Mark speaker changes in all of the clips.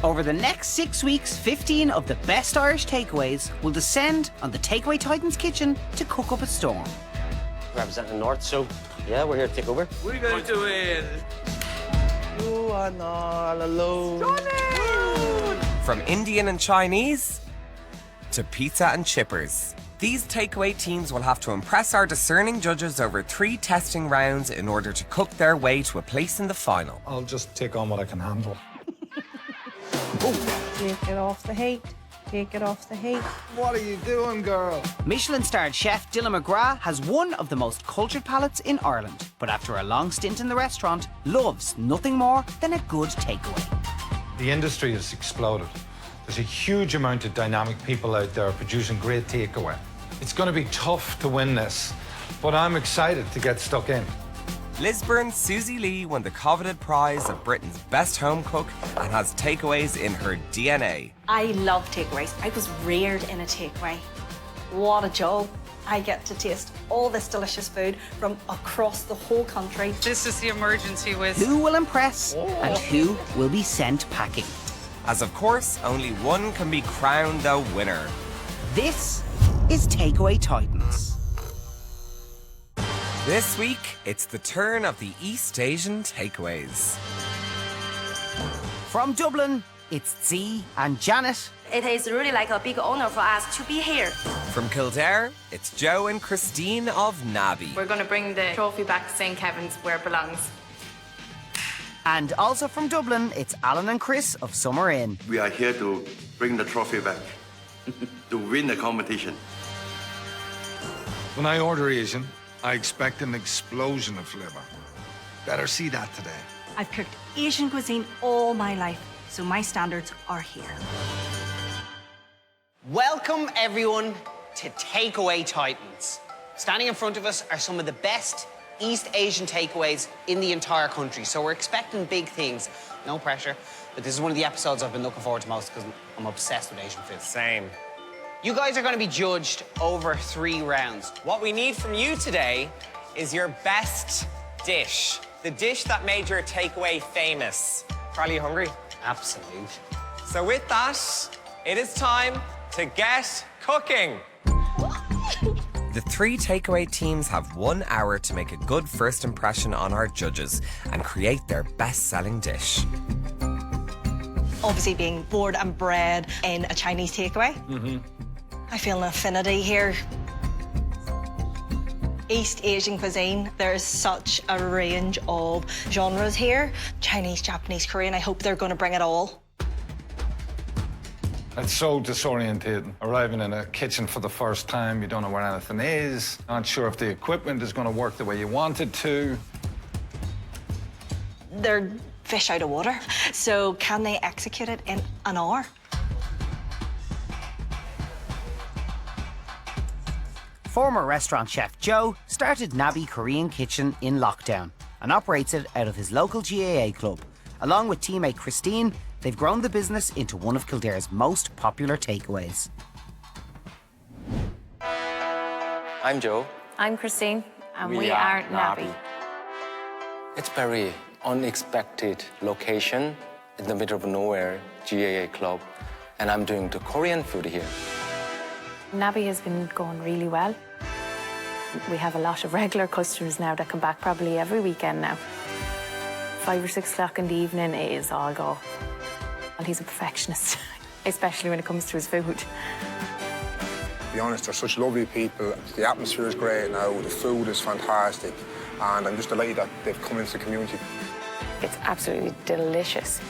Speaker 1: Over the next 6 weeks, 15 of the best Irish takeaways will descend on the Takeaway Titans kitchen to cook up a storm.
Speaker 2: Representing the North, so yeah, we're here to take over.
Speaker 3: What are you guys doing?
Speaker 2: You are not alone.
Speaker 4: From Indian and Chinese to pizza and chippers. These takeaway teams will have to impress our discerning judges over 3 testing rounds in order to cook their way to a place in the final.
Speaker 5: I'll just take on what I can handle.
Speaker 6: Take it off the heat. Take it off the heat.
Speaker 5: What are you doing, girl?
Speaker 1: Michelin-starred chef Dylan McGrath has one of the most cultured palates in Ireland, but after a long stint in the restaurant, loves nothing more than a good takeaway.
Speaker 5: The industry has exploded. There's a huge amount of dynamic people out there producing great takeaway. It's going to be tough to win this, but I'm excited to get stuck in.
Speaker 4: Lisburn's Susie Lee won the coveted prize of Britain's best home cook and has takeaways in her DNA.
Speaker 7: I love takeaways. I was reared in a takeaway. What a job. I get to taste all this delicious food from across the whole country.
Speaker 6: This is the emergency whiz.
Speaker 1: Who will impress and who will be sent packing?
Speaker 4: As of course, only one can be crowned the winner.
Speaker 1: This is Takeaway Titans.
Speaker 4: This week, it's the turn of the East Asian takeaways.
Speaker 1: From Dublin, it's Zee and Janet.
Speaker 8: It is really like a big honor for us to be here.
Speaker 4: From Kildare, it's Joe and Christine of Nabby.
Speaker 9: We're going to bring the trophy back to St. Kevin's where it belongs.
Speaker 1: And also from Dublin, it's Alan and Chris of Summer Inn.
Speaker 10: We are here to bring the trophy back, to win the competition.
Speaker 5: When I order Asian, I expect an explosion of flavour. Better see that today.
Speaker 7: I've cooked Asian cuisine all my life, so my standards are here.
Speaker 1: Welcome, everyone, to Takeaway Titans. Standing in front of us are some of the best East Asian takeaways in the entire country, so we're expecting big things. No pressure, but this is one of the episodes I've been looking forward to most because I'm obsessed with Asian food.
Speaker 4: Same.
Speaker 1: You guys are going to be judged over 3 rounds.
Speaker 4: What we need from you today is your best dish. The dish that made your takeaway famous. Are you hungry?
Speaker 1: Absolute.
Speaker 4: So with that, it is time to get cooking. The 3 takeaway teams have 1 hour to make a good first impression on our judges and create their best-selling dish.
Speaker 7: Obviously being born and bred in a Chinese takeaway. I feel an affinity here. East Asian cuisine, there's such a range of genres here. Chinese, Japanese, Korean, I hope they're going to bring it all.
Speaker 5: It's so disorientating. Arriving in a kitchen for the first time, you don't know where anything is. Not sure if the equipment is going to work the way you want it to.
Speaker 7: They're fish out of water, so can they execute it in an hour?
Speaker 1: Former restaurant chef Joe started Nabby Korean Kitchen in lockdown and operates it out of his local GAA club. Along with teammate Christine, they've grown the business into one of Kildare's most popular takeaways.
Speaker 2: I'm Joe.
Speaker 9: I'm Christine, and we are Nabby.
Speaker 2: It's very unexpected location in the middle of nowhere, GAA club, and I'm doing the Korean food here.
Speaker 9: Nabby has been going really well. We have a lot of regular customers now that come back probably every weekend now. 5 or 6 o'clock in the evening, it is all go. And he's a perfectionist, especially when it comes to his food.
Speaker 11: To be honest, they're such lovely people. The atmosphere is great now, the food is fantastic, and I'm just delighted that they've come into the community.
Speaker 9: It's absolutely delicious.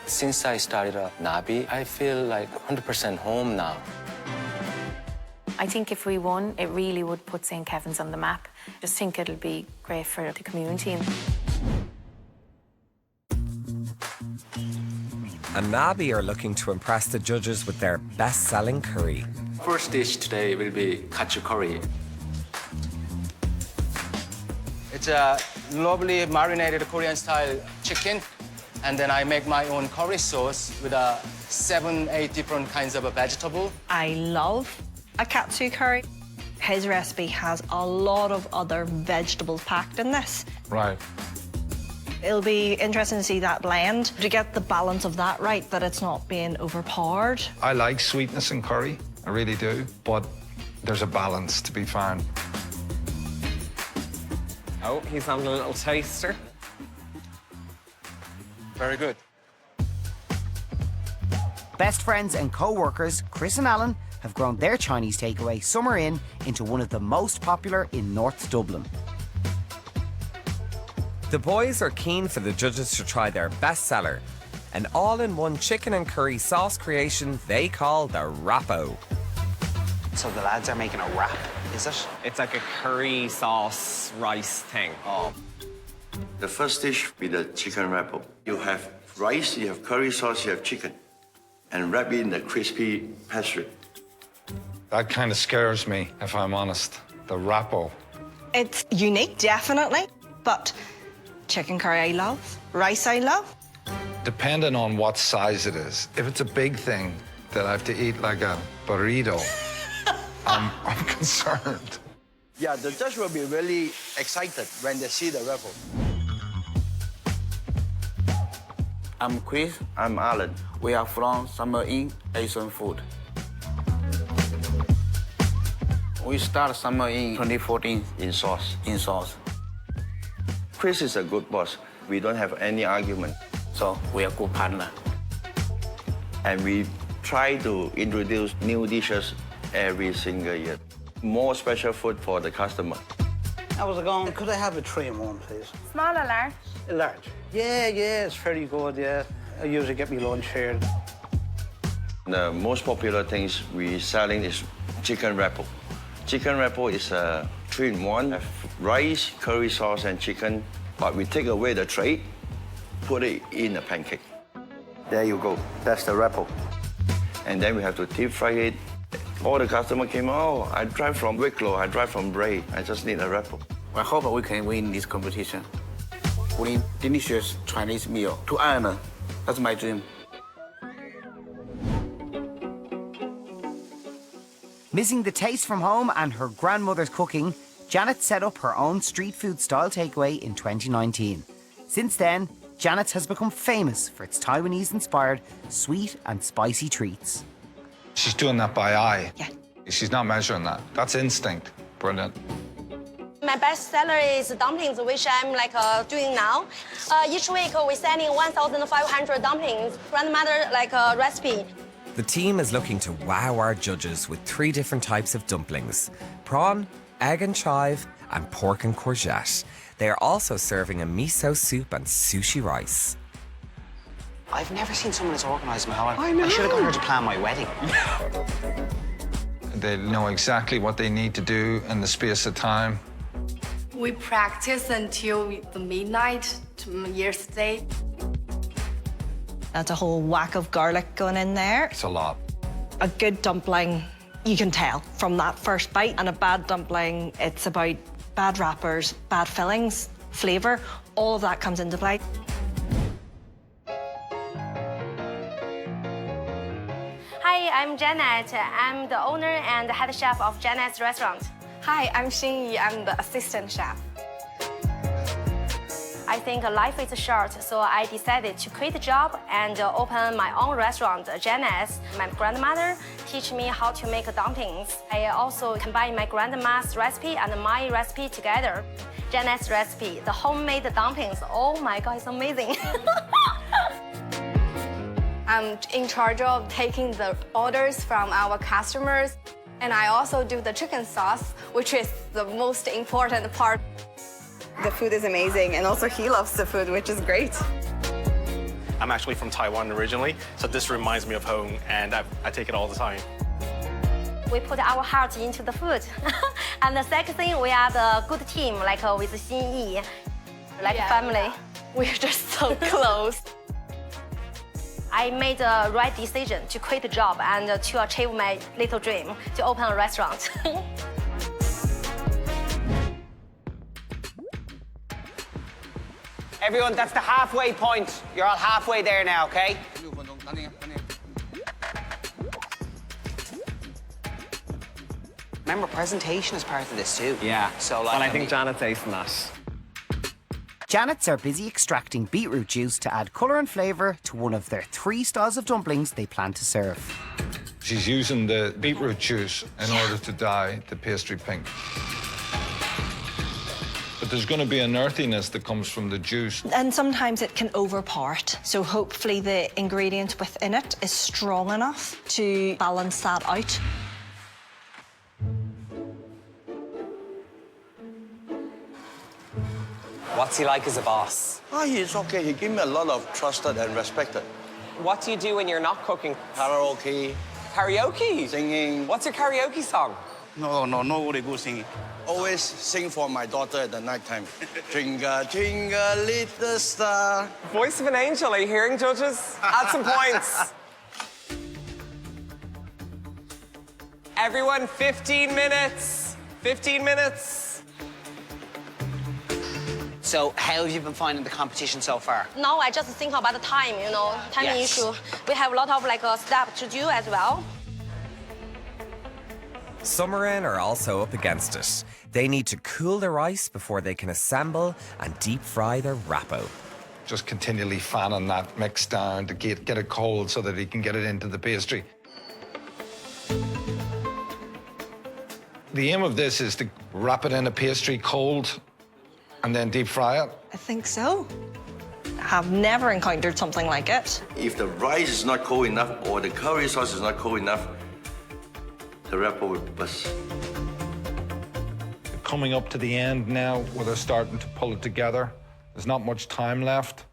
Speaker 2: Since I started Nabby, I feel like 100% home now.
Speaker 9: I think if we won, it really would put St. Kevin's on the map. Just think it'll be great for the community.
Speaker 4: And Nabby are looking to impress the judges with their best-selling curry.
Speaker 2: First dish today will be kachu curry. It's a lovely marinated Korean-style chicken. And then I make my own curry sauce with 7-8 different kinds of vegetable.
Speaker 7: I love a katsu curry. His recipe has a lot of other vegetables packed in this.
Speaker 5: Right.
Speaker 7: It'll be interesting to see that blend, to get the balance of that right, that it's not being overpowered.
Speaker 5: I like sweetness in curry, I really do, but there's a balance to be found.
Speaker 4: Oh, he's having a little taster.
Speaker 2: Very good.
Speaker 3: Best friends and co-workers, Chris and Alan, have grown their Chinese takeaway Summer Inn into one of the most popular in North Dublin.
Speaker 4: The boys are keen for the judges to try their bestseller, an all-in-one chicken and curry sauce creation they call the Rappo.
Speaker 1: So the lads are making a wrap, is it?
Speaker 4: It's like a curry sauce rice thing.
Speaker 1: Oh.
Speaker 10: The first dish with the chicken wrapper. You have rice, you have curry sauce, you have chicken, and wrap it in the crispy pastry.
Speaker 5: That kind of scares me, if I'm honest. The Rappo.
Speaker 7: It's unique, definitely, but chicken curry I love, rice I love.
Speaker 5: Depending on what size it is. If it's a big thing that I have to eat like a burrito, I'm concerned.
Speaker 10: Yeah, the judge will be really excited when they see the wrapper.
Speaker 12: I'm Chris.
Speaker 10: I'm Alan.
Speaker 12: We are from Summer Inn Asian Food. We start Summer in 2014
Speaker 10: In sauce.
Speaker 12: in sauce.
Speaker 10: Chris is a good boss. We don't have any argument.
Speaker 12: So we are good partner.
Speaker 10: And we try to introduce new dishes every single year. More special food for the customer.
Speaker 13: How's it going? Could I have a 3-in-1, please?
Speaker 8: Small or large?
Speaker 13: A large. Yeah, it's very good, yeah. I usually get me lunch here.
Speaker 10: The most popular things we selling is chicken wrapper. Chicken wrapper is a 3-in-1. Have rice, curry sauce, and chicken. But we take away the tray, put it in a pancake. There you go. That's the wrapper. And then we have to deep fry it. All the customer came, oh, I drive from Wicklow, I drive from Bray. I just need a wrapper.
Speaker 12: I hope we can win this competition. Bring delicious Chinese meal to Ireland. That's my dream.
Speaker 3: Missing the taste from home and her grandmother's cooking, Janet set up her own street food style takeaway in 2019. Since then, Janet's has become famous for its Taiwanese-inspired sweet and spicy treats.
Speaker 5: She's doing that by eye.
Speaker 7: Yeah.
Speaker 5: She's not measuring that. That's instinct. Brilliant.
Speaker 8: My best seller is dumplings, which I'm doing now. Each week we're selling 1,500 dumplings. Grandmother recipe.
Speaker 4: The team is looking to wow our judges with 3 different types of dumplings: prawn, egg and chive, and pork and courgette. They are also serving a miso soup and sushi rice.
Speaker 1: I've never seen someone as organised in my whole life. I should have gone here to plan my wedding.
Speaker 5: They know exactly what they need to do in the space of time.
Speaker 14: We practice until the midnight yesterday.
Speaker 7: That's a whole whack of garlic going in there.
Speaker 5: It's a lot.
Speaker 7: A good dumpling, you can tell from that first bite. And a bad dumpling, it's about bad wrappers, bad fillings, flavour. All of that comes into play.
Speaker 8: Hi, I'm Janet. I'm the owner and head chef of Janet's restaurant.
Speaker 14: Hi, I'm Xinyi. I'm the assistant chef.
Speaker 8: I think life is short, so I decided to quit the job and open my own restaurant, Janet's. My grandmother teach me how to make dumplings. I also combine my grandma's recipe and my recipe together. Janet's recipe, the homemade dumplings. Oh my God, it's amazing.
Speaker 14: I'm in charge of taking the orders from our customers. And I also do the chicken sauce, which is the most important part.
Speaker 15: The food is amazing, and also he loves the food, which is great.
Speaker 16: I'm actually from Taiwan originally, so this reminds me of home, and I take it all the time.
Speaker 8: We put our heart into the food. And the second thing, we are the good team, with Xinyi, family.
Speaker 14: We're just so close.
Speaker 8: I made the right decision to quit the job and to achieve my little dream, to open a restaurant.
Speaker 1: Everyone, that's the halfway point. You're all halfway there now, okay? Remember, presentation is part of this too.
Speaker 4: Yeah,
Speaker 1: so
Speaker 4: but I think Janet's acing that.
Speaker 3: Janet's are busy extracting beetroot juice to add colour and flavour to one of their 3 styles of dumplings they plan to serve.
Speaker 5: She's using the beetroot juice in order to dye the pastry pink. But there's going to be an earthiness that comes from the juice.
Speaker 7: And sometimes it can overpart, so hopefully the ingredient within it is strong enough to balance that out.
Speaker 4: What's he like as a boss?
Speaker 10: Ah, he's okay. He gave me a lot of trusted and respected.
Speaker 4: What do you do when you're not cooking?
Speaker 10: Karaoke.
Speaker 4: Karaoke?
Speaker 10: Singing.
Speaker 4: What's your karaoke song?
Speaker 12: No, nobody good singing.
Speaker 10: Always sing for my daughter at the night time. Twinkle, twinkle, little star.
Speaker 4: Voice of an angel, are you hearing, judges? Add some points. Everyone, 15 minutes. 15 minutes.
Speaker 1: So, how have you been finding the competition so far?
Speaker 8: Now I just think about the time, you know, time
Speaker 1: Yes.
Speaker 8: issue. We have a lot of stuff to do as well.
Speaker 4: Summerin are also up against it. They need to cool their ice before they can assemble and deep fry their rappo.
Speaker 5: Just continually fanning that mix down to get it cold so that he can get it into the pastry. The aim of this is to wrap it in a pastry cold and then deep fry it.
Speaker 7: I think so. I've never encountered something like it.
Speaker 10: If the rice is not cold enough or the curry sauce is not cold enough, the wrapper will burst.
Speaker 5: Coming up to the end now where they're starting to pull it together. There's not much time left.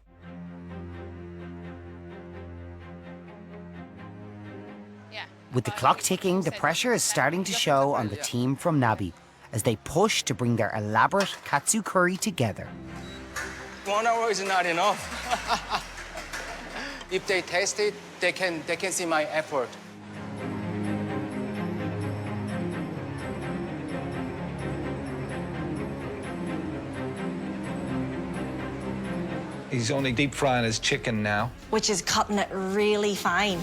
Speaker 3: With the clock ticking, the pressure is starting to show on the team from Nabi as they push to bring their elaborate katsu curry together.
Speaker 2: 1 hour is not enough. If they taste it, they can see my effort.
Speaker 5: He's only deep frying his chicken now.
Speaker 7: Which is cutting it really fine.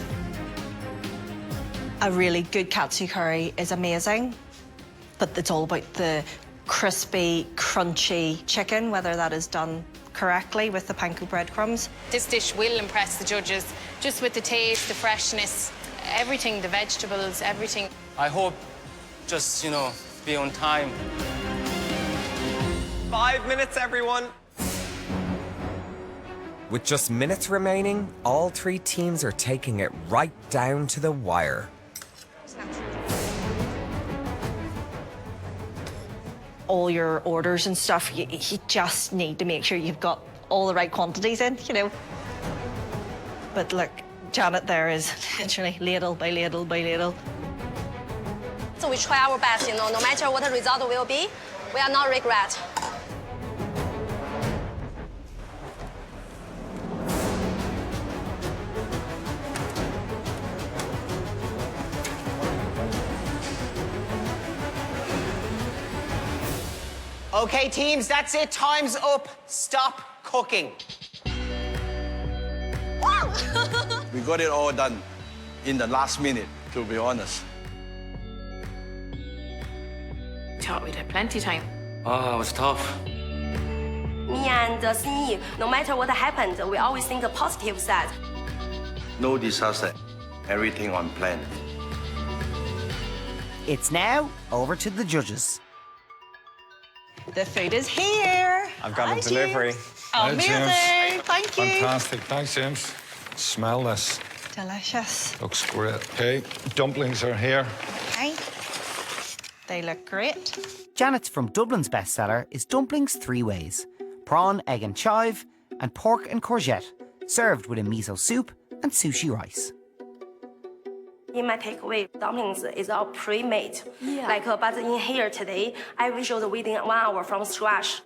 Speaker 7: A really good katsu curry is amazing, but it's all about the crispy, crunchy chicken, whether that is done correctly with the panko breadcrumbs.
Speaker 17: This dish will impress the judges, just with the taste, the freshness, everything, the vegetables, everything.
Speaker 2: I hope just, be on time.
Speaker 4: 5 minutes, everyone. With just minutes remaining, all 3 teams are taking it right down to the wire.
Speaker 7: All your orders and stuff, you just need to make sure you've got all the right quantities in, But look, Janet there is literally ladle by ladle by ladle.
Speaker 8: So we try our best, no matter what the result will be, we are not regret.
Speaker 1: Okay, teams, that's it. Time's up. Stop cooking.
Speaker 10: We got it all done in the last minute, to be honest.
Speaker 9: Thought we'd have plenty time.
Speaker 10: Oh, it was tough.
Speaker 8: Me and Xinyi, no matter what happened, we always think the positive side.
Speaker 10: No disaster. Everything on plan.
Speaker 3: It's now over to the judges.
Speaker 7: The food is here.
Speaker 4: I've got
Speaker 7: Hi,
Speaker 4: a delivery.
Speaker 7: James.
Speaker 5: Hi,
Speaker 7: Amazing.
Speaker 5: James.
Speaker 7: Thank you.
Speaker 5: Fantastic. Thanks, James. Smell this.
Speaker 7: Delicious.
Speaker 5: Looks great. Okay, dumplings are here.
Speaker 7: Okay. They look great.
Speaker 3: Janet's from Dublin's bestseller is dumplings 3 ways: prawn, egg and chive, and pork and courgette, served with a miso soup and sushi rice.
Speaker 8: In my takeaway, dumplings is all pre-made. But in here today, I visualized within 1 hour from scratch.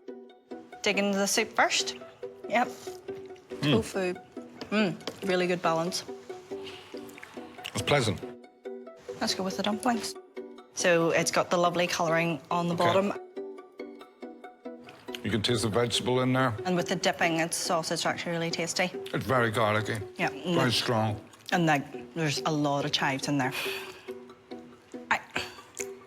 Speaker 7: Dig into the soup first. Yep. Tofu. Really good balance.
Speaker 5: It's pleasant.
Speaker 7: Let's go with the dumplings. So it's got the lovely colouring on the bottom.
Speaker 5: You can taste the vegetable in there.
Speaker 7: And with the dipping, it's sauce, it's actually really tasty.
Speaker 5: It's very garlicky.
Speaker 7: Yeah.
Speaker 5: Very strong.
Speaker 7: And there's a lot of chives in there.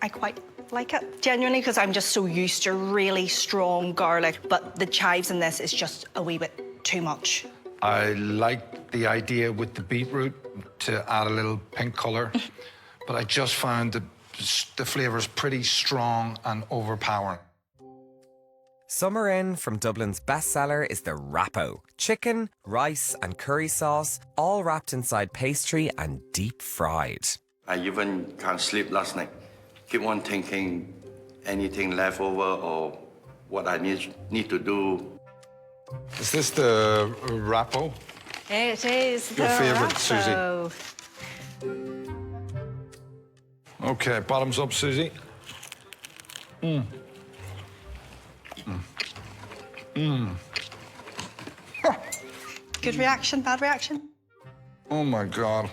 Speaker 7: I quite like it, genuinely, because I'm just so used to really strong garlic, but the chives in this is just a wee bit too much.
Speaker 5: I like the idea with the beetroot to add a little pink colour, but I just found the flavours pretty strong and overpowering.
Speaker 4: Summer in from Dublin's bestseller is the Rappo. Chicken, rice and curry sauce, all wrapped inside pastry and deep fried.
Speaker 10: I even can't sleep last night. Keep on thinking anything left over or what I need to do.
Speaker 5: Is this the Rappo?
Speaker 7: It is
Speaker 5: Your
Speaker 7: the
Speaker 5: favourite,
Speaker 7: Rappo.
Speaker 5: Susie? Okay, bottoms up, Susie. Mmm. Mmm.
Speaker 7: Good reaction, bad reaction?
Speaker 5: Oh my God.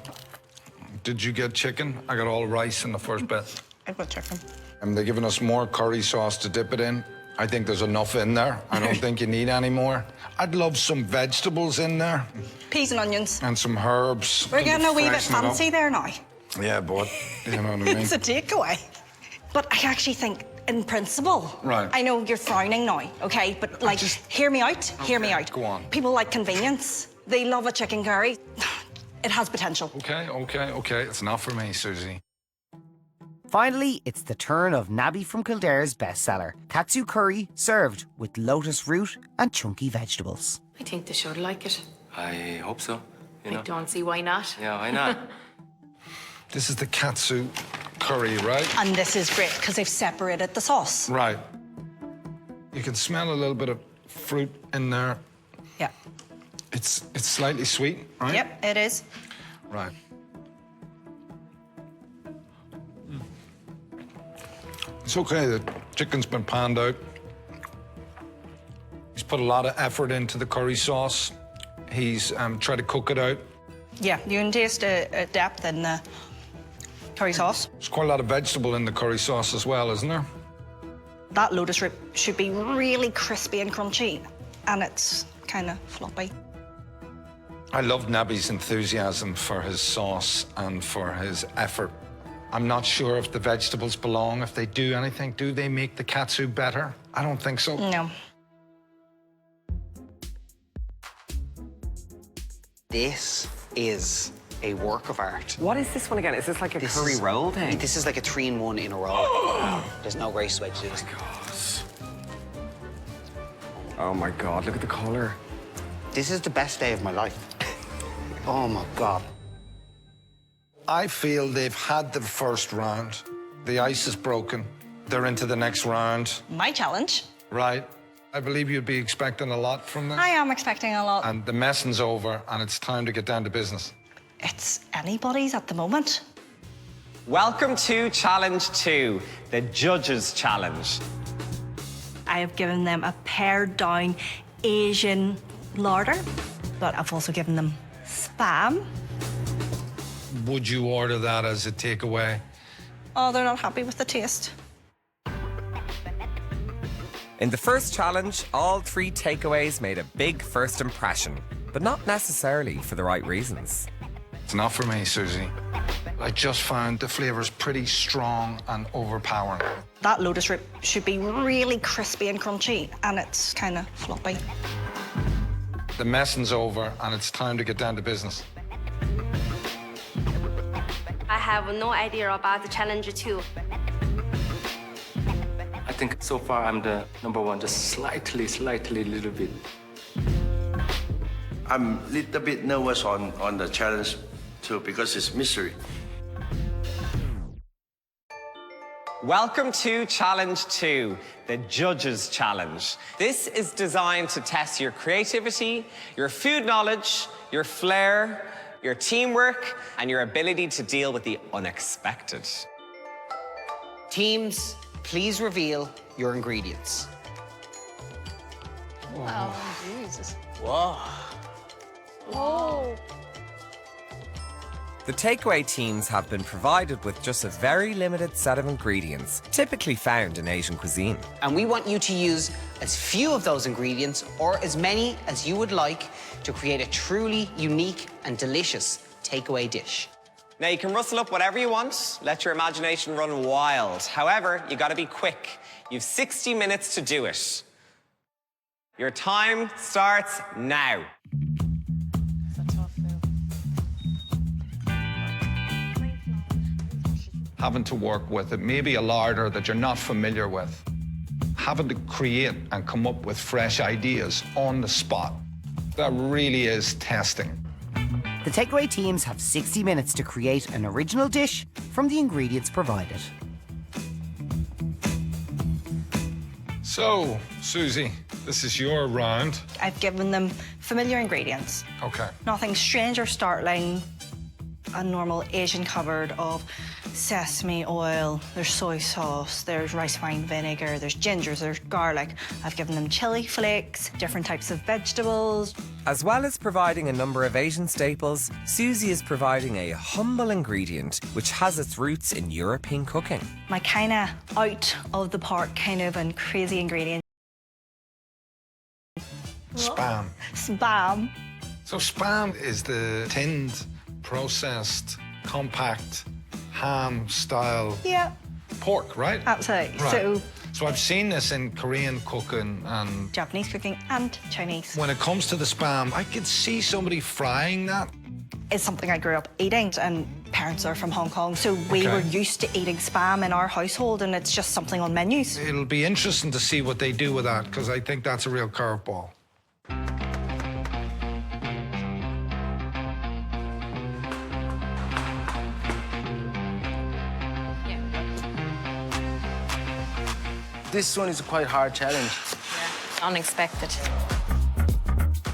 Speaker 5: Did you get chicken? I got all rice in the first bit.
Speaker 7: I've got chicken.
Speaker 5: And they're giving us more curry sauce to dip it in. I think there's enough in there. I don't think you need any more. I'd love some vegetables in there.
Speaker 7: Peas and onions.
Speaker 5: And some herbs.
Speaker 7: We're getting a wee bit
Speaker 5: Freshen it up.
Speaker 7: fancy there now.
Speaker 5: Yeah, but you know what I mean.
Speaker 7: It's a takeaway. But I actually think, in principle,
Speaker 5: Right.
Speaker 7: I know you're frowning now, okay? But, like, hear me out, hear me out.
Speaker 5: Go on.
Speaker 7: People like convenience. They love a chicken curry. It has potential.
Speaker 5: Okay. It's not for me, Susie.
Speaker 3: Finally, it's the turn of Nabby from Kildare's bestseller, katsu curry served with lotus root and chunky vegetables.
Speaker 9: I think they should like it.
Speaker 2: I hope so. You know?
Speaker 9: I don't see why not.
Speaker 2: Yeah, why not?
Speaker 5: This is the katsu curry, right?
Speaker 7: And this is great because they've separated the sauce.
Speaker 5: Right. You can smell a little bit of fruit in there.
Speaker 7: Yeah.
Speaker 5: It's slightly sweet, right?
Speaker 7: Yep, it is.
Speaker 5: Right. It's okay, the chicken's been panned out. He's put a lot of effort into the curry sauce. He's tried to cook it out.
Speaker 7: Yeah, you can taste a depth in the curry sauce.
Speaker 5: There's quite a lot of vegetable in the curry sauce as well, isn't there?
Speaker 7: That lotus root should be really crispy and crunchy, and it's kind of floppy.
Speaker 5: I love Nabby's enthusiasm for his sauce and for his effort. I'm not sure if the vegetables belong. If they do anything, do they make the katsu better? I don't think so.
Speaker 7: No.
Speaker 1: This is a work of art.
Speaker 4: What is this one again? Is this like a curry roll thing?
Speaker 1: This is like a 3-in-1 in a roll. There's no great way to do this.
Speaker 4: Oh my God, look at the colour.
Speaker 1: This is the best day of my life. Oh my God.
Speaker 5: I feel they've had the first round. The ice is broken. They're into the next round.
Speaker 7: My challenge.
Speaker 5: Right. I believe you'd be expecting a lot from them.
Speaker 7: I am expecting a lot.
Speaker 5: And the messing's over, and it's time to get down to business.
Speaker 7: It's anybody's at the moment.
Speaker 4: Welcome to Challenge 2, the Judges' Challenge.
Speaker 7: I have given them a pared down Asian larder, but I've also given them Spam.
Speaker 5: Would you order that as a takeaway?
Speaker 7: Oh, they're not happy with the taste.
Speaker 4: In the first challenge, all 3 takeaways made a big first impression, but not necessarily for the right reasons.
Speaker 5: It's not for me, Susie. I just found the flavours pretty strong and overpowering.
Speaker 7: That lotus root should be really crispy and crunchy, and it's kind of floppy.
Speaker 5: The messing's over, and it's time to get down to business.
Speaker 8: I have no idea about the challenge 2.
Speaker 2: I think so far I'm the number one, just slightly, little bit.
Speaker 10: I'm a little bit nervous on the challenge too because it's mystery.
Speaker 4: Welcome to Challenge 2, the Judges' Challenge. This is designed to test your creativity, your food knowledge, your flair, your teamwork, and your ability to deal with the unexpected.
Speaker 1: Teams, please reveal your ingredients.
Speaker 6: Oh, Jesus.
Speaker 1: Whoa.
Speaker 6: Whoa.
Speaker 4: The takeaway teams have been provided with just a very limited set of ingredients, typically found in Asian cuisine.
Speaker 1: And we want you to use as few of those ingredients or as many as you would like to create a truly unique and delicious takeaway dish.
Speaker 4: Now, you can rustle up whatever you want, let your imagination run wild. However, you gotta be quick. You've 60 minutes to do it. Your time starts now.
Speaker 5: Having to work with it, maybe a larder that you're not familiar with. Having to create and come up with fresh ideas on the spot. That really is testing.
Speaker 3: The takeaway teams have 60 minutes to create an original dish from the ingredients provided.
Speaker 5: So, Susie, this is your round.
Speaker 7: I've given them familiar ingredients.
Speaker 5: Okay.
Speaker 7: Nothing strange or startling. A normal Asian cupboard of sesame oil, there's soy sauce, there's rice wine vinegar, there's gingers, there's garlic. I've given them chili flakes, different types of vegetables.
Speaker 4: As well as providing a number of Asian staples, Susie is providing a humble ingredient which has its roots in European cooking.
Speaker 7: My kind of out of the park kind of and crazy ingredient.
Speaker 5: Spam.
Speaker 7: Spam.
Speaker 5: So spam is the tinned, processed, compact, ham-style
Speaker 7: Yeah.
Speaker 5: pork, right?
Speaker 7: Absolutely.
Speaker 5: Right. So I've seen this in Korean cooking and
Speaker 7: Japanese cooking and Chinese.
Speaker 5: when it comes to the spam, I could see somebody frying that.
Speaker 7: It's something I grew up eating, and parents are from Hong Kong, so we
Speaker 5: Okay.
Speaker 7: were used to eating spam in our household, and it's just something on menus.
Speaker 5: It'll be interesting to see what they do with that, because I think that's a real curveball.
Speaker 2: This one is quite hard challenge.
Speaker 9: Unexpected.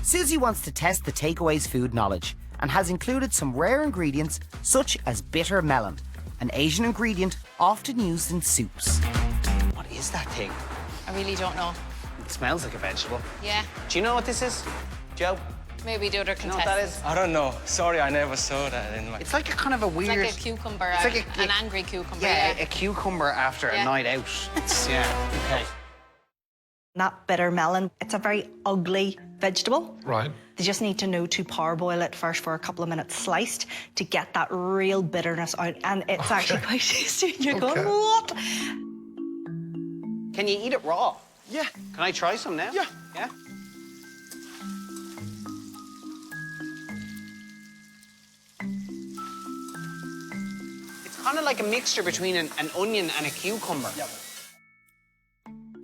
Speaker 3: Susie wants to test the takeaway's food knowledge and has included some rare ingredients such as bitter melon, an Asian ingredient often used in soups.
Speaker 1: What is that thing?
Speaker 17: I really don't know.
Speaker 1: It smells like a vegetable.
Speaker 17: Yeah,
Speaker 1: Do you know what this is, Joe?
Speaker 17: maybe the other
Speaker 1: You know what that
Speaker 17: contestants.
Speaker 1: is?
Speaker 2: I don't know. Sorry, I never saw that in my...
Speaker 1: It's like a kind of a
Speaker 17: It's
Speaker 1: weird...
Speaker 17: like a cucumber,
Speaker 1: It's like
Speaker 17: an angry cucumber.
Speaker 1: Yeah, a cucumber after a
Speaker 17: Yeah.
Speaker 1: night out. Yeah, okay.
Speaker 7: That bitter melon, it's a very ugly vegetable.
Speaker 5: Right.
Speaker 7: They just need to know to parboil it first for a couple of minutes sliced to get that real bitterness out. And it's actually quite tasty. You're going, what?
Speaker 1: Can you eat it raw?
Speaker 2: Yeah.
Speaker 1: Can I try some now?
Speaker 2: Yeah.
Speaker 1: Yeah? It's kind of like a mixture between an onion and a cucumber.
Speaker 2: Yep.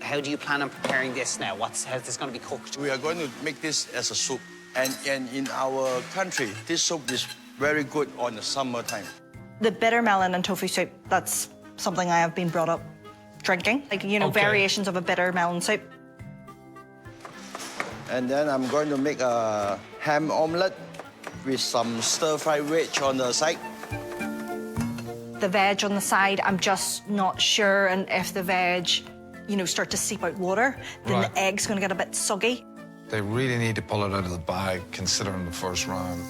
Speaker 1: How do you plan on preparing this now? How's this going to be cooked?
Speaker 10: We are going to make this as a soup. And in our country, this soup is very good on the summertime.
Speaker 7: The bitter melon and tofu soup, that's something I have been brought up drinking. Like, you know,
Speaker 5: Okay.
Speaker 7: variations of a bitter melon soup.
Speaker 10: And then I'm going to make a ham omelette with some stir-fried veg on the side.
Speaker 7: The veg on the side, I'm just not sure, and if the veg, you know, start to seep out water, then
Speaker 5: Right.
Speaker 7: the egg's gonna get a bit soggy.
Speaker 5: They really need to pull it out of the bag, considering the first round.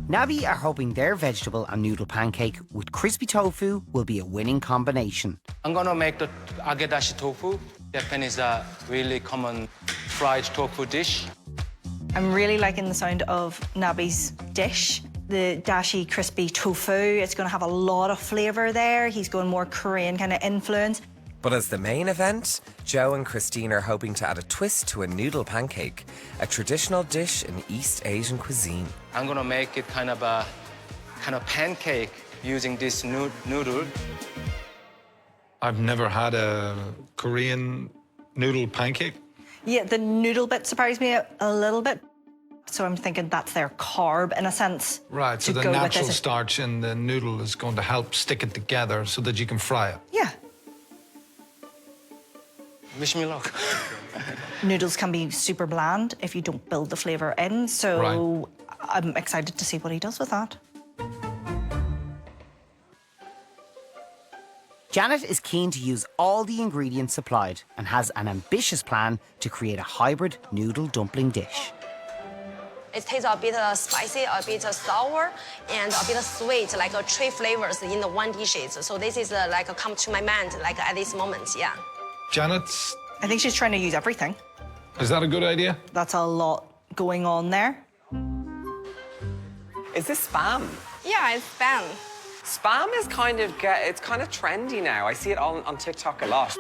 Speaker 3: Nabi are hoping their vegetable and noodle pancake with crispy tofu will be a winning combination.
Speaker 2: I'm gonna make the agedashi tofu. Japanese really common fried tofu dish.
Speaker 7: I'm really liking the sound of Nabi's dish. The dashi crispy tofu, it's gonna have a lot of flavor there. He's going more Korean kind of influence.
Speaker 4: But as the main event, Joe and Christine are hoping to add a twist to a noodle pancake, a traditional dish in East Asian cuisine.
Speaker 2: I'm gonna make it kind of pancake using this noodle.
Speaker 5: I've never had a Korean noodle pancake.
Speaker 7: Yeah, the noodle bit surprised me a little bit. So I'm thinking that's their carb in a sense.
Speaker 5: Right, so
Speaker 7: to
Speaker 5: the
Speaker 7: go with
Speaker 5: natural
Speaker 7: this.
Speaker 5: starch in the noodle is going to help stick it together so that you can fry it.
Speaker 7: Yeah.
Speaker 2: Wish me luck.
Speaker 7: Noodles can be super bland if you don't build the flavor in. So I'm excited to see what he does with that.
Speaker 3: Janet is keen to use all the ingredients supplied and has an ambitious plan to create a hybrid noodle dumpling dish.
Speaker 8: It tastes a bit spicy, a bit sour, and a bit sweet, like three flavors in the one dishes. So this is like come to my mind, like at this moment, yeah.
Speaker 5: Janet's
Speaker 7: I think she's trying to use everything.
Speaker 5: Is that a good idea?
Speaker 7: That's a lot going on there.
Speaker 4: Is this Spam?
Speaker 14: Yeah, it's Spam.
Speaker 4: Spam is it's kind of trendy now. I see it on TikTok a lot.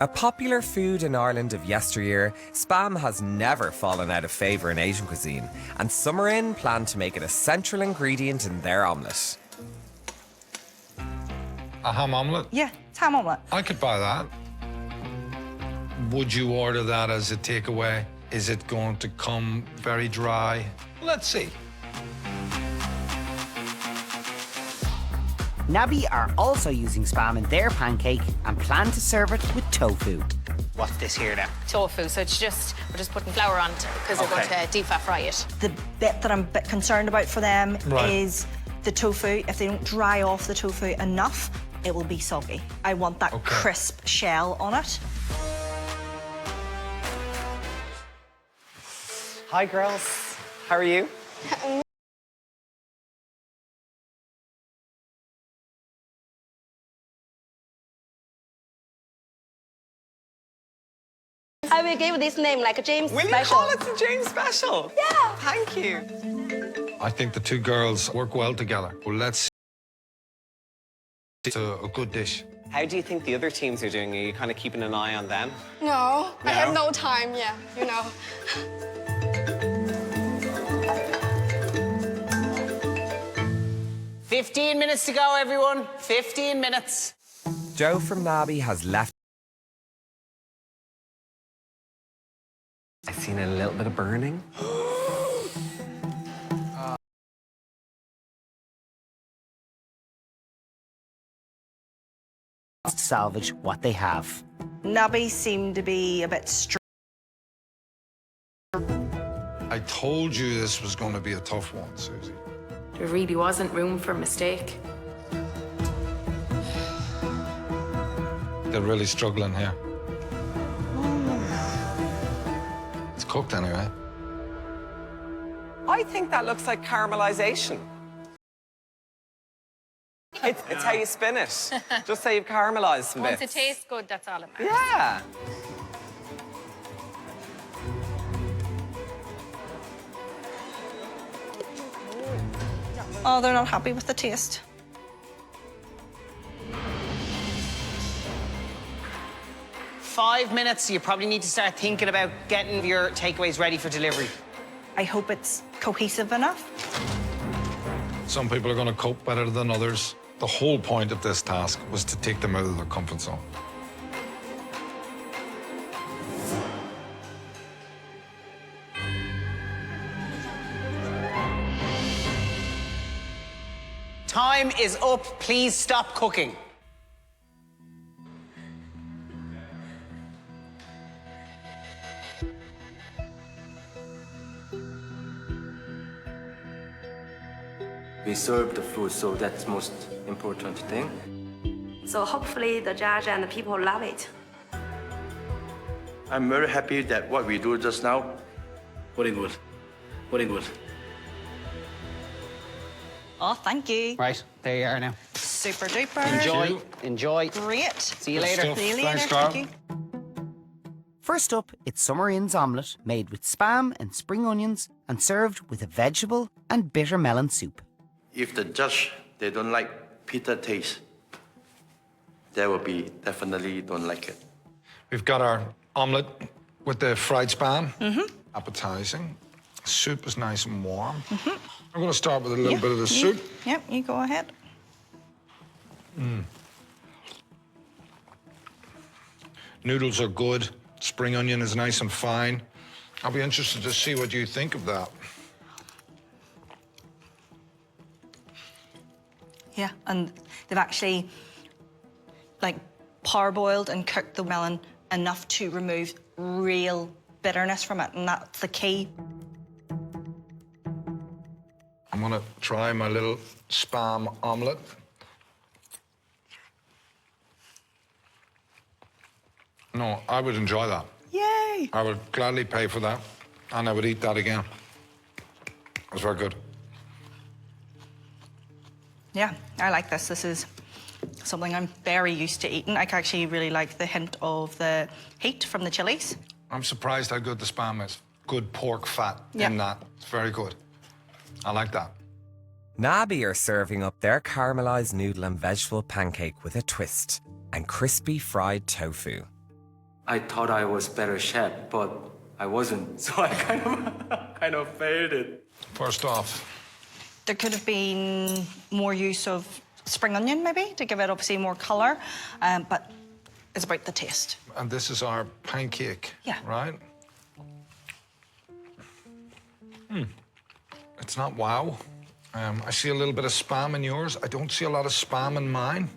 Speaker 4: A popular food in Ireland of yesteryear, Spam has never fallen out of favour in Asian cuisine, and Summer Inn plan to make it a central ingredient in their omelette.
Speaker 5: A ham omelette?
Speaker 7: Yeah, it's ham omelette.
Speaker 5: I could buy that. Would you order that as a takeaway? Is it going to come very dry? Let's see.
Speaker 3: Nabi are also using Spam in their pancake and plan to serve it with tofu.
Speaker 1: What's this here now?
Speaker 17: Tofu, so we're just putting flour on it because we're going to deep fat fry it.
Speaker 7: The bit that I'm a bit concerned about for them
Speaker 5: Right.
Speaker 7: is the tofu. If they don't dry off the tofu enough, it will be soggy. I want that crisp shell on it.
Speaker 4: Hi, girls. How are you?
Speaker 14: I will give this name like James
Speaker 4: Will
Speaker 14: Special.
Speaker 4: you call it the James Special?
Speaker 14: Yeah.
Speaker 4: Thank you.
Speaker 5: I think the two girls work well together. Well, let's. It's a good dish.
Speaker 4: How do you think the other teams are doing? Are you kind of keeping an eye on them?
Speaker 14: No, I have no time, yeah, you know.
Speaker 1: "15 minutes to go, everyone. 15 minutes.
Speaker 4: Joe from Nabi has left. I've seen a little bit of burning.
Speaker 3: To salvage what they have.
Speaker 7: Nabi seem to be a bit
Speaker 5: I told you this was going to be a tough one, Susie.
Speaker 9: There really wasn't room for mistake.
Speaker 5: They're really struggling here. It's cooked anyway.
Speaker 4: I think that looks like caramelization. It's how you spin it. Just say you've caramelized some
Speaker 17: Once
Speaker 4: bits.
Speaker 17: it tastes good, that's all it matters.
Speaker 4: Yeah.
Speaker 7: Oh, they're not happy with the taste.
Speaker 1: "5 minutes, you probably need to start thinking about getting your takeaways ready for delivery."
Speaker 7: I hope it's cohesive enough.
Speaker 5: Some people are going to cope better than others. The whole point of this task was to take them out of their comfort zone.
Speaker 1: Time is up. Please stop cooking.
Speaker 18: We serve the food, so that's the most important thing.
Speaker 8: So hopefully the judge and the people love it.
Speaker 10: I'm very happy that what we do just now.
Speaker 12: Very good. Very good.
Speaker 7: Oh, thank you.
Speaker 1: Right, there you are now.
Speaker 7: Super duper.
Speaker 1: Enjoy. Enjoy.
Speaker 7: Great.
Speaker 1: See you later.
Speaker 7: See you later. Thank you.
Speaker 3: First up, it's Summer Inn's omelette, made with Spam and spring onions and served with a vegetable and bitter melon soup.
Speaker 10: If the judge, they don't like bitter taste, they will be definitely don't like it.
Speaker 5: We've got our omelette with the fried Spam. Appetizing. Soup is nice and warm. I'm going to start with a little bit of the soup.
Speaker 7: Yep, you go ahead.
Speaker 5: Noodles are good. Spring onion is nice and fine. I'll be interested to see what you think of that.
Speaker 7: Yeah, and they've actually like parboiled and cooked the melon enough to remove real bitterness from it, and that's the key.
Speaker 5: I'm gonna try my little Spam omelette. No, I would enjoy that.
Speaker 7: Yay!
Speaker 5: I would gladly pay for that, and I would eat that again. It was very good.
Speaker 7: Yeah, I like this. This is something I'm very used to eating. I actually really like the hint of the heat from the chilies.
Speaker 5: I'm surprised how good the Spam is. Good pork fat in that. It's very good. I like that.
Speaker 4: Nabi are serving up their caramelised noodle and vegetable pancake with a twist and crispy fried tofu.
Speaker 18: I thought I was better chef, but I wasn't, so I kind of failed it.
Speaker 5: First off,
Speaker 7: there could have been more use of spring onion, maybe, to give it obviously more colour, but it's about the taste.
Speaker 5: And this is our pancake, right? It's not wow. I see a little bit of Spam in yours. I don't see a lot of Spam in mine.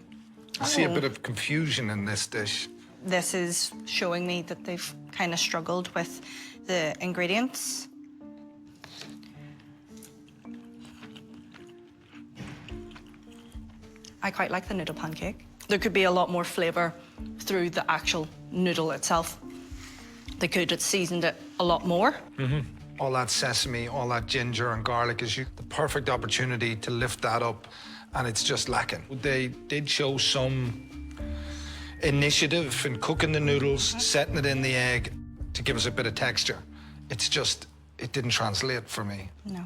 Speaker 5: I see a bit of confusion in this dish.
Speaker 7: This is showing me that they've kind of struggled with the ingredients. I quite like the noodle pancake. There could be a lot more flavour through the actual noodle itself. They could have seasoned it a lot more.
Speaker 5: All that sesame, all that ginger and garlic is the perfect opportunity to lift that up, and it's just lacking. They did show some initiative in cooking the noodles, setting it in the egg to give us a bit of texture. It's just, it didn't translate for me.
Speaker 7: No.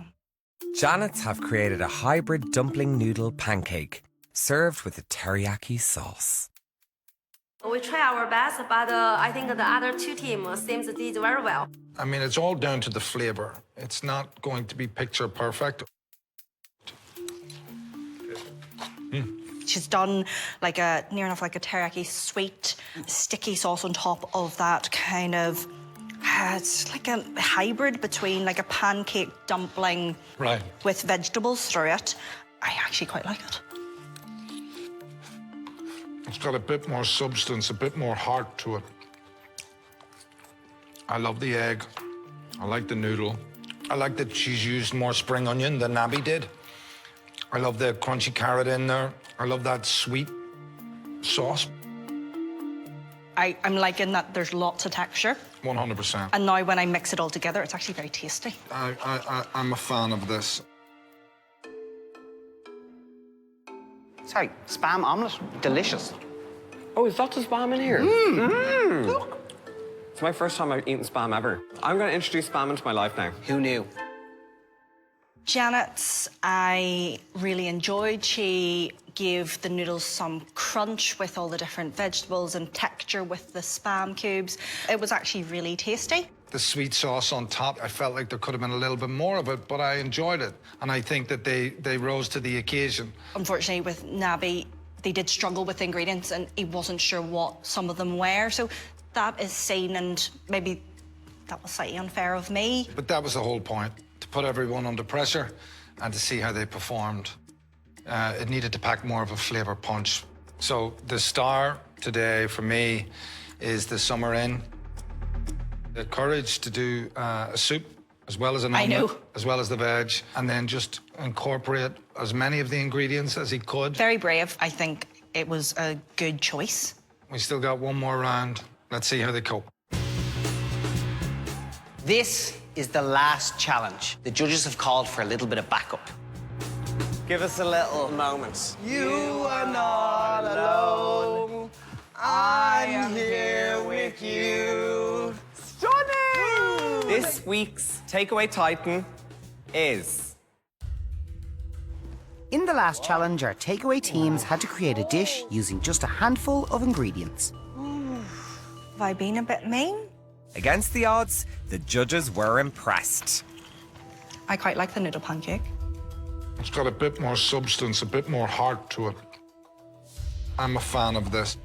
Speaker 4: Janet's have created a hybrid dumpling noodle pancake served with a teriyaki sauce.
Speaker 8: We try our best, but I think the other two teams seems did very well.
Speaker 5: I mean, it's all down to the flavor. It's not going to be picture perfect.
Speaker 7: She's done like a near enough like a teriyaki sweet, sticky sauce on top of that kind of. It's like a hybrid between like a pancake dumpling with vegetables through it. I actually quite like it.
Speaker 5: It's got a bit more substance, a bit more heart to it. I love the egg. I like the noodle. I like that she's used more spring onion than Nabi did. I love the crunchy carrot in there. I love that sweet sauce.
Speaker 7: I'm liking that there's lots of texture.
Speaker 5: 100%.
Speaker 7: And now when I mix it all together, it's actually very tasty.
Speaker 5: I'm a fan of this.
Speaker 1: Sorry, Spam omelette, delicious.
Speaker 19: Oh, is lots of Spam in here? Look. It's my first time I've eaten Spam ever. I'm going to introduce Spam into my life now.
Speaker 1: Who knew?
Speaker 7: Janet's, I really enjoyed. She gave the noodles some crunch with all the different vegetables and texture with the Spam cubes. It was actually really tasty.
Speaker 5: The sweet sauce on top, I felt like there could have been a little bit more of it, but I enjoyed it. And I think that they rose to the occasion.
Speaker 7: Unfortunately, with Nabi, they did struggle with ingredients and he wasn't sure what some of them were. So that is seen, and maybe that was slightly unfair of me.
Speaker 5: But that was the whole point, to put everyone under pressure and to see how they performed. It needed to pack more of a flavour punch. So the star today for me is the Summer Inn. The courage to do a soup as well as an omelette, as well as the veg, and then just incorporate as many of the ingredients as he could.
Speaker 7: Very brave. I think it was a good choice.
Speaker 5: We still got one more round. Let's see how they cope.
Speaker 1: This is the last challenge. The judges have called for a little bit of backup.
Speaker 19: Give us a little moment.
Speaker 1: You are not alone. I'm here with you.
Speaker 19: Stunning! This week's Takeaway Titan is...
Speaker 3: In the last challenge, our takeaway teams had to create a dish using just a handful of ingredients.
Speaker 7: Have I been a bit mean?
Speaker 4: Against the odds, the judges were impressed.
Speaker 7: I quite like the noodle pancake.
Speaker 5: It's got a bit more substance, a bit more heart to it. I'm a fan of this.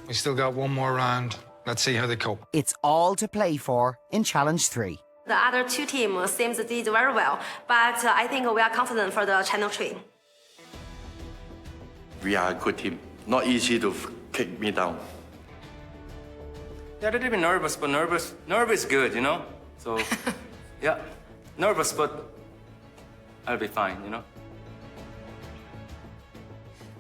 Speaker 5: We still got one more round. Let's see how they cope.
Speaker 3: It's all to play for in Challenge 3.
Speaker 8: The other two teams seems did very well, but I think we are confident for the channel 3.
Speaker 10: We are a good team. Not easy to kick me down.
Speaker 18: Yeah, a little bit nervous, but nervous is good, you know? So, yeah, nervous, but I'll be fine, you know?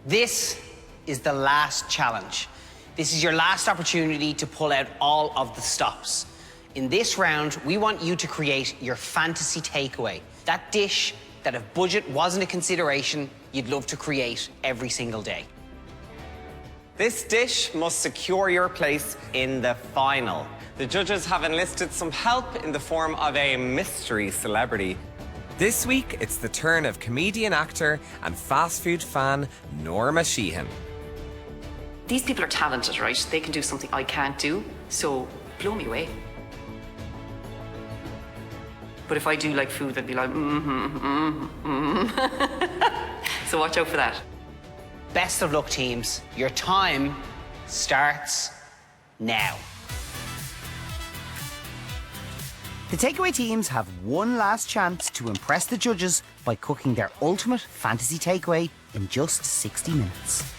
Speaker 1: This is the last challenge. This is your last opportunity to pull out all of the stops. In this round, we want you to create your fantasy takeaway. That dish that if budget wasn't a consideration, you'd love to create every single day.
Speaker 4: This dish must secure your place in the final. The judges have enlisted some help in the form of a mystery celebrity. This week, it's the turn of comedian, actor, and fast food fan Norma Sheehan.
Speaker 20: These people are talented, right? They can do something I can't do, so blow me away. But if I do like food, they'd be like, So watch out for that.
Speaker 1: Best of luck, teams. Your time starts now.
Speaker 3: The takeaway teams have one last chance to impress the judges by cooking their ultimate fantasy takeaway in just 60 minutes.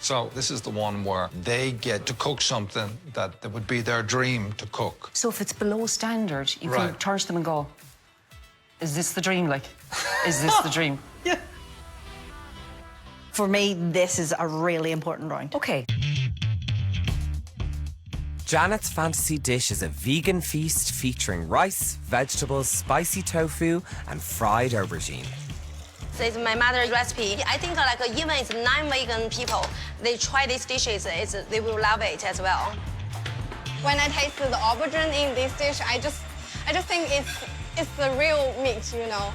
Speaker 5: So this is the one where they get to cook something that would be their dream to cook.
Speaker 20: So if it's below standard, you can
Speaker 5: Right.
Speaker 20: turn to them and go, is this the dream? Like, is this the dream?
Speaker 7: Yeah. For me, this is a really important round.
Speaker 20: Okay.
Speaker 4: Janet's fantasy dish is a vegan feast featuring rice, vegetables, spicy tofu, and fried aubergine.
Speaker 8: It's my mother's recipe. I think like even it's non-vegan people, they try these dishes, they will love it as well.
Speaker 14: When I tasted the aubergine in this dish, I just think it's the real meat, you know.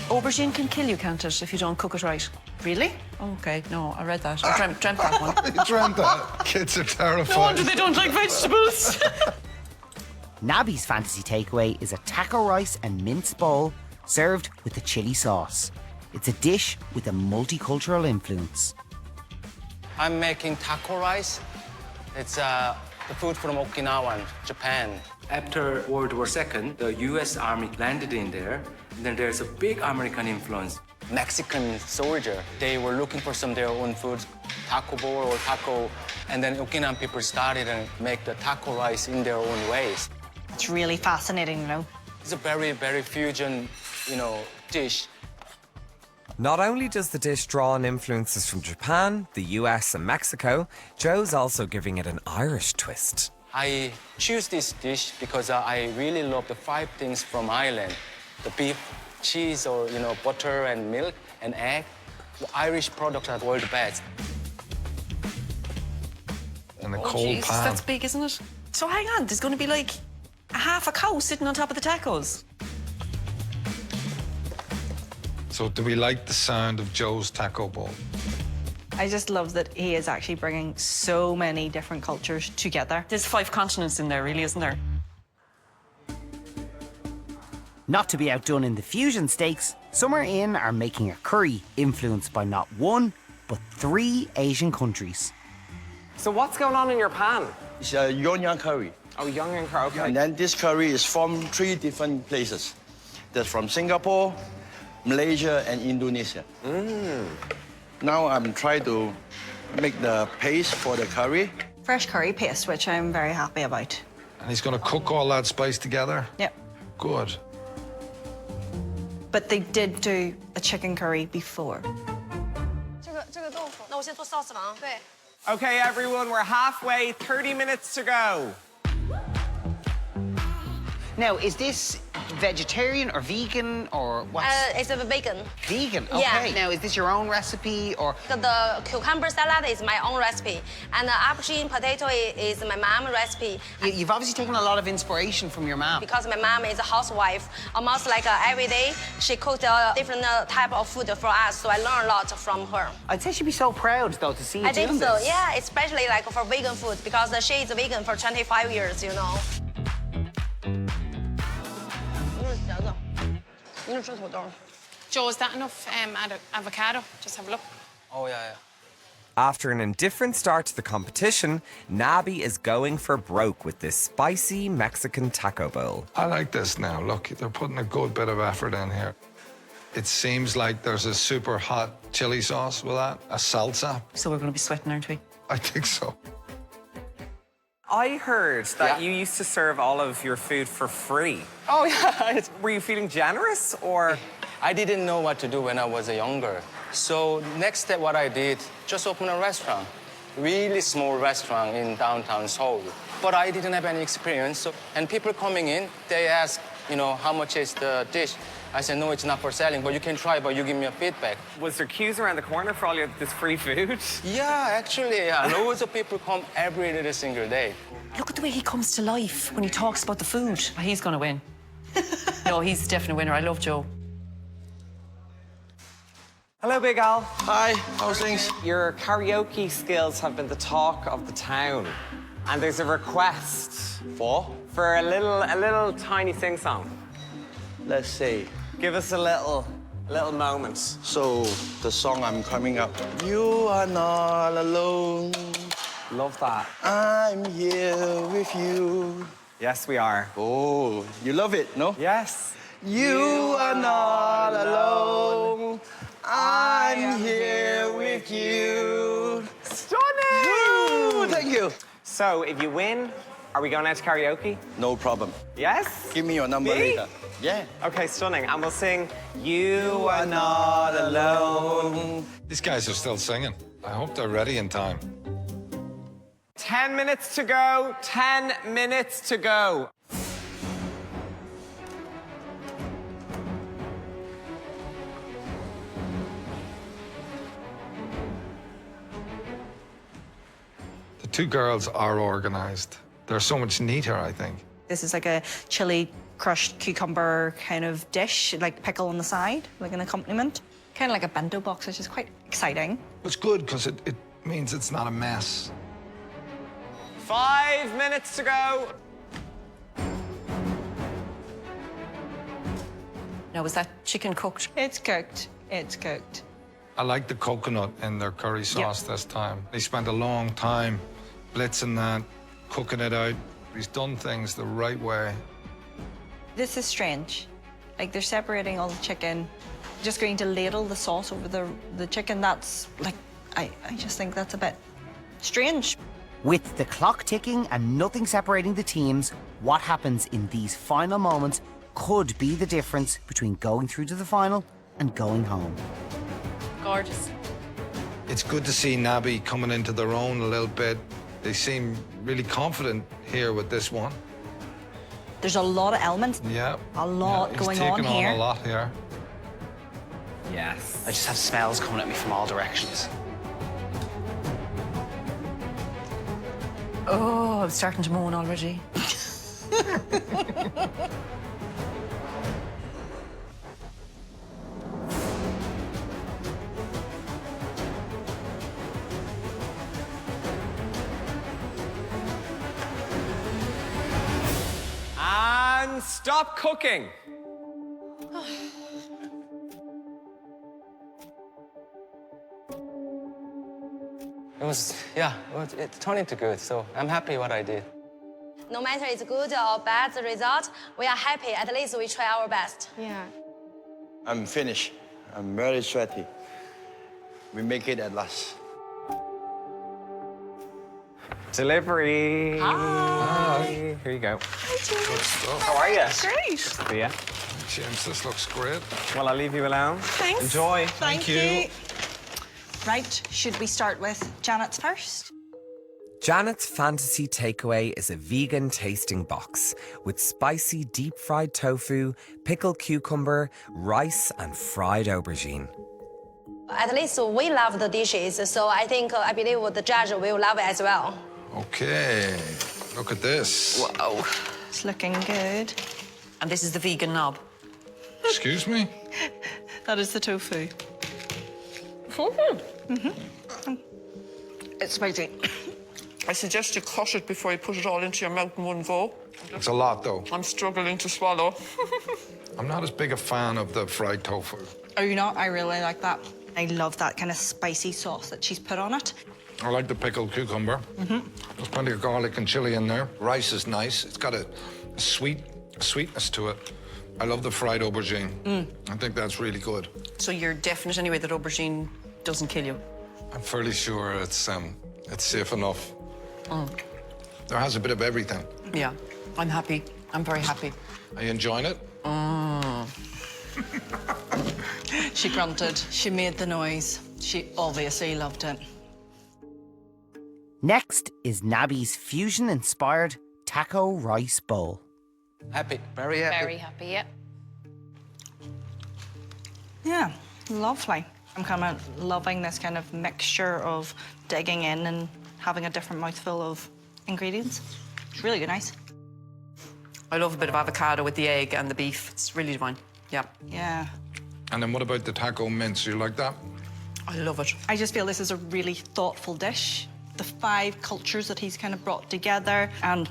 Speaker 20: Aubergine can kill you, can't it, if you don't cook it right? Really? Okay, no, I read that. I dreamt that one.
Speaker 5: You dreamt that? Kids are terrified.
Speaker 20: No wonder they don't like vegetables.
Speaker 3: Nabby's fantasy takeaway is a taco rice and mince bowl served with a chili sauce. It's a dish with a multicultural influence.
Speaker 2: I'm making taco rice. It's the food from Okinawa, Japan. After World War II, the U.S. Army landed in there. And then there's a big American influence. Mexican soldier, they were looking for some of their own foods, taco bowl or taco. And then Okinawan people started and make the taco rice in their own ways.
Speaker 7: It's really fascinating, you know.
Speaker 2: It's a very, very fusion, dish.
Speaker 4: Not only does the dish draw on influences from Japan, the US, and Mexico, Joe's also giving it an Irish twist.
Speaker 2: I choose this dish because I really love the 5 things from Ireland. The beef, cheese, or butter and milk and egg. The Irish products are world best.
Speaker 5: In a
Speaker 20: Oh,
Speaker 5: cold
Speaker 20: Jesus,
Speaker 5: pan.
Speaker 20: that's big, isn't it? So hang on, there's going to be like half a cow sitting on top of the tacos.
Speaker 5: So do we like the sound of Joe's taco bowl?
Speaker 7: I just love that he is actually bringing so many different cultures together.
Speaker 20: There's 5 continents in there, really, isn't there?
Speaker 3: Not to be outdone in the fusion stakes, Summer Inn are making a curry influenced by not 1, but 3 Asian countries.
Speaker 4: So what's going on in your pan?
Speaker 10: It's a Yong curry.
Speaker 4: Oh, Yong curry, okay.
Speaker 10: And then this curry is from 3 different places. That's from Singapore, Malaysia, and Indonesia. Now I'm trying to make the paste for the curry.
Speaker 7: Fresh curry paste, which I'm very happy about.
Speaker 5: And he's going to cook all that spice together?
Speaker 7: Yep.
Speaker 5: Good.
Speaker 7: But they did do a chicken curry before.
Speaker 8: 这个豆腐，那我先做 sauce 了啊。对。
Speaker 4: Okay, everyone, we're halfway, 30 minutes to go.
Speaker 1: Now, is this vegetarian or vegan or what?
Speaker 8: It's a vegan.
Speaker 1: Vegan,
Speaker 8: Yeah.
Speaker 1: okay. Now, is this your own recipe or?
Speaker 8: The cucumber salad is my own recipe, and the aubergine potato is my mom's recipe.
Speaker 1: You've obviously taken a lot of inspiration from your mom.
Speaker 8: Because my mom is a housewife, almost like every day she cooks a different type of food for us, so I learn a lot from her.
Speaker 1: I'd say she'd be so proud, though, to see you
Speaker 8: I think
Speaker 1: doing
Speaker 8: so,
Speaker 1: this.
Speaker 8: yeah, especially like for vegan food, because she is vegan for 25 years, you know. 你是吃土豆。
Speaker 17: Joe, is that enough avocado? Just have a look.
Speaker 2: Oh, yeah.
Speaker 4: After an indifferent start to the competition, Nabby is going for broke with this spicy Mexican taco bowl.
Speaker 5: I like this now. Look, they're putting a good bit of effort in here. It seems like there's a super hot chili sauce with that, a salsa.
Speaker 20: So we're going to be sweating, aren't we?
Speaker 5: I think so.
Speaker 4: I heard that you used to serve all of your food for free.
Speaker 2: Oh, yeah.
Speaker 4: Were you feeling generous or?
Speaker 2: I didn't know what to do when I was younger. So next step, what I did, just open a restaurant. Really small restaurant in downtown Seoul. But I didn't have any experience. And people coming in, they ask, how much is the dish? I said, no, it's not for selling, but you can try, but you give me a feedback.
Speaker 19: Was there queues around the corner for all this free food?
Speaker 2: Yeah, actually, yeah. Loads of people come every single day.
Speaker 20: Look at the way he comes to life when he talks about the food. He's going to win. No, he's definitely a winner. I love Joe.
Speaker 19: Hello, Big Al.
Speaker 10: Hi, how's things?
Speaker 19: Your karaoke skills have been the talk of the town. And there's a request. For a little tiny sing-song.
Speaker 10: Let's see.
Speaker 19: Give us a little moment.
Speaker 10: So, the song I'm coming up. You are not alone.
Speaker 19: Love that.
Speaker 10: I'm here with you.
Speaker 19: Yes, we are.
Speaker 10: Oh, you love it, no?
Speaker 19: Yes.
Speaker 10: You are not alone. I'm here with you.
Speaker 19: Stunning!
Speaker 10: Woo, thank you.
Speaker 19: So, if you win, are we going out to karaoke?
Speaker 10: No problem.
Speaker 19: Yes?
Speaker 10: Give me your number later. Yeah.
Speaker 19: Okay, stunning. And we'll sing, You Are Not Alone.
Speaker 5: These guys are still singing. I hope they're ready in time.
Speaker 19: 10 minutes to go. 10 minutes to go.
Speaker 5: The two girls are organised. They're so much neater, I think.
Speaker 7: This is like a chili crushed cucumber kind of dish, like pickle on the side, like an accompaniment. Kind of like a bento box, which is quite exciting.
Speaker 5: It's good because it means it's not a mess.
Speaker 19: 5 minutes to go.
Speaker 20: Now, was that chicken cooked?
Speaker 7: It's cooked. It's cooked.
Speaker 5: I like the coconut in their curry sauce this time. They spent a long time blitzing that, cooking it out. He's done things the right way.
Speaker 7: This is strange. Like, they're separating all the chicken, just going to ladle the sauce over the chicken. That's, like, I just think that's a bit strange.
Speaker 3: With the clock ticking and nothing separating the teams, what happens in these final moments could be the difference between going through to the final and going home.
Speaker 17: Gorgeous.
Speaker 5: It's good to see Nabby coming into their own a little bit. They seem really confident here with this one.
Speaker 7: There's a lot of elements.
Speaker 5: Yeah.
Speaker 7: A lot going on
Speaker 5: He's taking
Speaker 7: here.
Speaker 5: on a lot here.
Speaker 19: Yes.
Speaker 1: I just have smells coming at me from all directions.
Speaker 20: Oh, I'm starting to moan already.
Speaker 19: And stop cooking.
Speaker 2: It was, yeah, it turned into good, so I'm happy what I did.
Speaker 8: No matter it's good or bad the result, we are happy. At least we try our best.
Speaker 14: Yeah.
Speaker 10: I'm finished. I'm very sweaty. We make it at last.
Speaker 19: Delivery.
Speaker 14: Hi.
Speaker 19: Here you go.
Speaker 5: Good stuff.
Speaker 19: How are you?
Speaker 14: Great.
Speaker 19: See ya.
Speaker 5: James, this looks great.
Speaker 19: Well, I'll leave you alone.
Speaker 7: Thanks.
Speaker 19: Enjoy.
Speaker 7: Thank you. Right, should we start with Janet's first?
Speaker 4: Janet's Fantasy Takeaway is a vegan tasting box with spicy deep fried tofu, pickled cucumber, rice, and fried aubergine.
Speaker 8: At least we love the dishes, so I believe the judge will love it as well.
Speaker 5: Okay, look at this.
Speaker 20: Wow.
Speaker 7: It's looking good.
Speaker 20: And this is the vegan knob.
Speaker 5: Excuse me?
Speaker 7: That is the tofu. It's spicy.
Speaker 21: I suggest you cut it before you put it all into your mouth in one go.
Speaker 5: It's a lot, though.
Speaker 21: I'm struggling to swallow.
Speaker 5: I'm not as big a fan of the fried tofu.
Speaker 7: Oh, you know, I really like that. I love that kind of spicy sauce that she's put on it.
Speaker 5: I like the pickled cucumber. There's plenty of garlic and chili in there. Rice is nice. It's got a sweetness to it. I love the fried aubergine. I think that's really good.
Speaker 20: So you're definite anyway that aubergine doesn't kill you?
Speaker 5: I'm fairly sure it's safe enough. There has a bit of everything.
Speaker 20: Yeah, I'm happy. I'm very happy.
Speaker 5: Are you enjoying it?
Speaker 7: She grunted. She made the noise. She obviously loved it.
Speaker 3: Next is Nabby's fusion-inspired taco rice bowl.
Speaker 2: Happy.
Speaker 1: Very happy.
Speaker 17: Very happy, yeah.
Speaker 7: Yeah, lovely. I'm kind of loving this kind of mixture of digging in and having a different mouthful of ingredients. It's really nice.
Speaker 20: I love a bit of avocado with the egg and the beef. It's really divine. Yeah.
Speaker 7: Yeah.
Speaker 5: And then what about the taco mince? You like that?
Speaker 20: I love it.
Speaker 7: I just feel this is a really thoughtful dish. The 5 cultures that he's kind of brought together and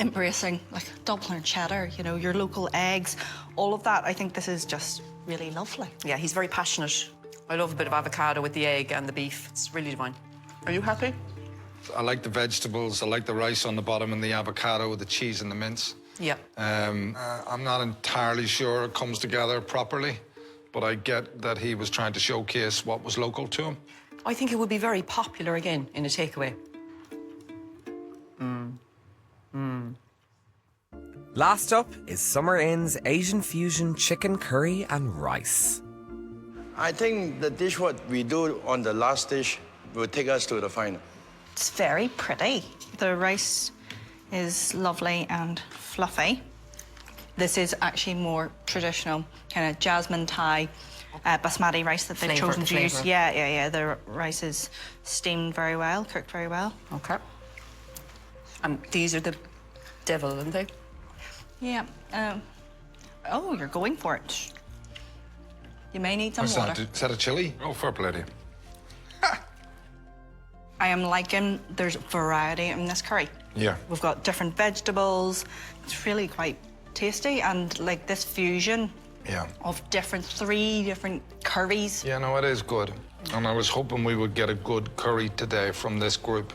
Speaker 7: embracing like Dublin cheddar, you know, your local eggs, all of that. I think this is just really lovely.
Speaker 20: Yeah, he's very passionate. I love a bit of avocado with the egg and the beef. It's really divine. Are you happy?
Speaker 5: I like the vegetables. I like the rice on the bottom and the avocado, the cheese and the mince.
Speaker 20: Yeah.
Speaker 5: I'm not entirely sure it comes together properly, but I get that he was trying to showcase what was local to him.
Speaker 20: I think it would be very popular again in a takeaway.
Speaker 4: Last up is Summer Inn's Asian fusion chicken curry and rice.
Speaker 10: I think the dish what we do on the last dish will take us to the final.
Speaker 7: It's very pretty. The rice is lovely and fluffy. This is actually more traditional, kind of jasmine Thai basmati rice that they've chosen to use. Yeah. The rice is steamed very well, cooked very well.
Speaker 20: Okay. And these are the devil, aren't they?
Speaker 7: Yeah. Oh, you're going for it. You may need some water.
Speaker 5: Is that a chili? Oh, fair play to you.
Speaker 7: I am liking there's variety in this curry.
Speaker 5: Yeah.
Speaker 7: We've got different vegetables. It's really quite tasty, and like this fusion of 3 different curries.
Speaker 5: Yeah, no, it is good. And I was hoping we would get a good curry today from this group.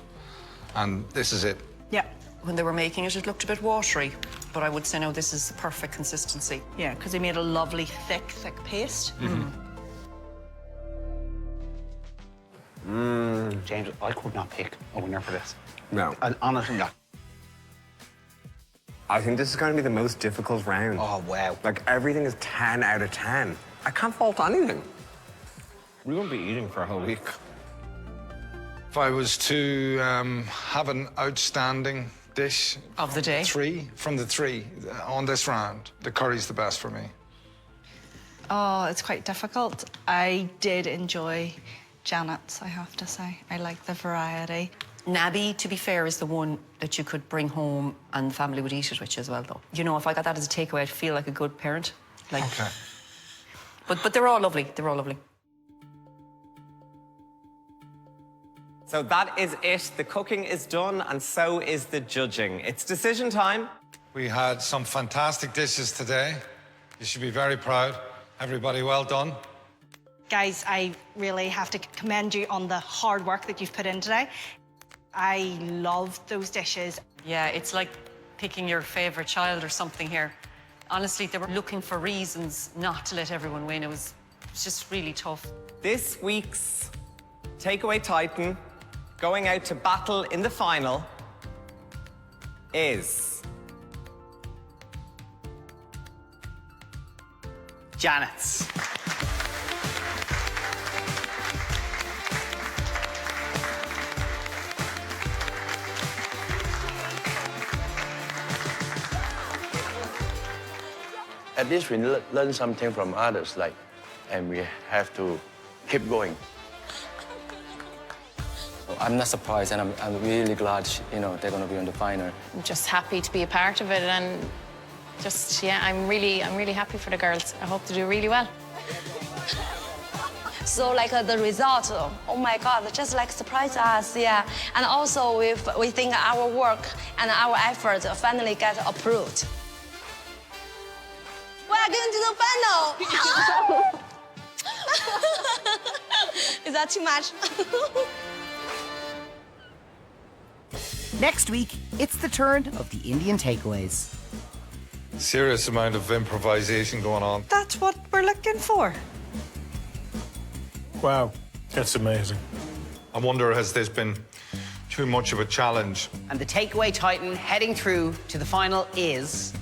Speaker 5: And this is it.
Speaker 7: Yeah.
Speaker 20: When they were making it, it looked a bit watery, but I would say now this is the perfect consistency.
Speaker 7: Yeah, because they made a lovely thick paste.
Speaker 13: James, I could not pick a winner for this.
Speaker 11: No.
Speaker 13: Honestly not.
Speaker 11: I think this is going to be the most difficult round.
Speaker 13: Oh, wow.
Speaker 11: Like, everything is 10 out of 10. I can't fault anything. We won't be eating for a whole week.
Speaker 5: If I was to have an outstanding dish...
Speaker 20: Of the day?
Speaker 5: 3, from the 3 on this round, the curry's the best for me.
Speaker 7: Oh, it's quite difficult. I did enjoy Janet's, I have to say. I like the variety.
Speaker 20: Nabby, to be fair, is the one that you could bring home and the family would eat it with you as well, though. You know, if I got that as a takeaway, I'd feel like a good parent. Like,
Speaker 5: okay.
Speaker 20: But they're all lovely. They're all lovely.
Speaker 19: So that is it. The cooking is done, and so is the judging. It's decision time.
Speaker 5: We had some fantastic dishes today. You should be very proud. Everybody, well done.
Speaker 7: Guys, I really have to commend you on the hard work that you've put in today. I loved those dishes.
Speaker 20: Yeah, it's like picking your favourite child or something here. Honestly, they were looking for reasons not to let everyone win. It was just really tough.
Speaker 19: This week's Takeaway Titan going out to battle in the final is...
Speaker 1: Janet's.
Speaker 10: At least we learn something from others, like, and we have to keep going.
Speaker 2: I'm not surprised, and I'm really glad, you know, they're going to be on the final.
Speaker 17: I'm just happy to be a part of it, and just, yeah, I'm really happy for the girls. I hope to do really well.
Speaker 8: So like the result, oh my God, just like surprise us, yeah. And also we think our work and our effort finally get approved. We're going to the final! Is that too much?
Speaker 3: Next week, it's the turn of the Indian takeaways.
Speaker 5: Serious amount of improvisation going on.
Speaker 7: That's what we're looking for.
Speaker 5: Wow, that's amazing. I wonder, has this been too much of a challenge?
Speaker 1: And the takeaway titan heading through to the final is...